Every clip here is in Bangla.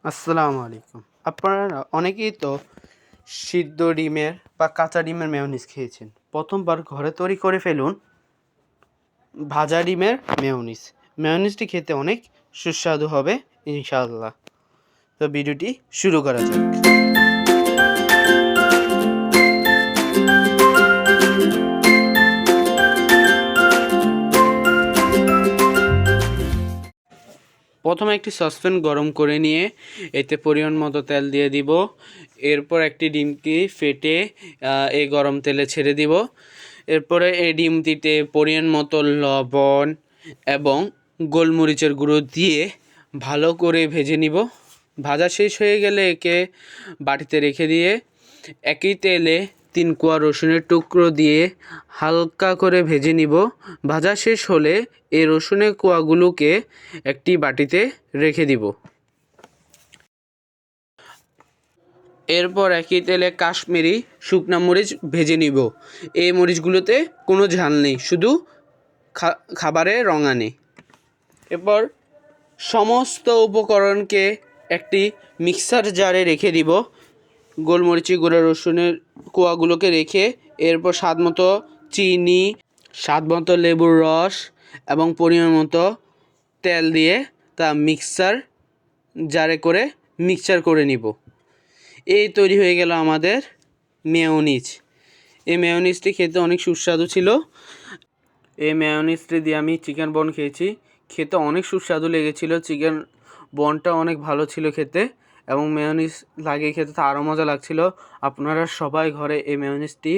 আসসালামু আলাইকুম। আপনারা অনেকেই তো সিদ্ধ ডিমের বা কাঁচা ডিমের মেয়োনিজ খেয়েছেন। প্রথমবার ঘরে তৈরি করে ফেলুন ভাজা ডিমের মেয়োনিজ। মেয়োনিজটি খেতে অনেক সুস্বাদু হবে ইনশাআল্লাহ। তো ভিডিওটি শুরু করা যাক। প্রথমে একটি সসপ্যান গরম করে নিয়ে এতে পরিমাণ মতো তেল দিয়ে দিব। এরপর একটি ডিমকে ফেটে এই গরম তেলে ছেড়ে দিব। এরপরে এই ডিমটিতে পরিমাণ মতো লবণ এবং গোলমরিচের গুঁড়ো দিয়ে ভালো করে ভেজে নিব। ভাজা শেষ হয়ে গেলে একে বাটিতে রেখে দিয়ে একই তেলে 3 কোয়া রসুনের টুকরো দিয়ে হালকা করে ভেজে নিব। ভাজা শেষ হলে এই রসুনের কোয়াগুলোকে একটি বাটিতে রেখে দিব। এরপর একই তেলে কাশ্মীরি শুকনা মরিচ ভেজে নিব। এই মরিচগুলোতে কোনো ঝাল নেই, শুধু খাবারে রং আনে। এরপর সমস্ত উপকরণকে একটি মিক্সার জারে রেখে দিব। গোলমরিচি গুঁড়ো রসুনের কোয়াগুলোকে রেখে এরপর স্বাদ মতো চিনি, স্বাদ মতো লেবুর রস এবং পরিমাণ মতো তেল দিয়ে তা মিক্সার জারে করে মিক্সচার করে নিব। এই তৈরি হয়ে গেল আমাদের মেয়োনিজ। এই মেয়োনিজটি খেতে অনেক সুস্বাদু ছিল। এই মেয়োনিজটি দিয়ে আমি চিকেন বন খেয়েছি, খেতে অনেক সুস্বাদু লেগেছিল। চিকেন বনটা অনেক ভালো ছিল খেতে, এবং মেয়োনিজ লাগিয়ে খেতে তো আরও মজা লাগছিল। আপনারা সবাই ঘরে এই মেয়োনিজটি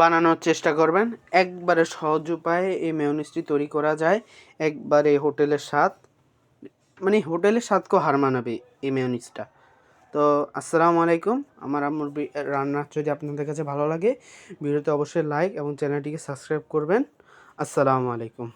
বানানোর চেষ্টা করবেন। একবারে সহজ উপায়ে এই মেয়োনিজটি তৈরি করা যায়। একবারে হোটেলের স্বাদ, মানে হোটেলের স্বাদকেও হার মানাবে এই মেয়োনিজটা। তো আসসালামু আলাইকুম। আমার আম্মুর রান্না যদি আপনাদের কাছে ভালো লাগে, ভিডিওতে অবশ্যই লাইক এবং চ্যানেলটিকে সাবস্ক্রাইব করবেন। আসসালামু আলাইকুম।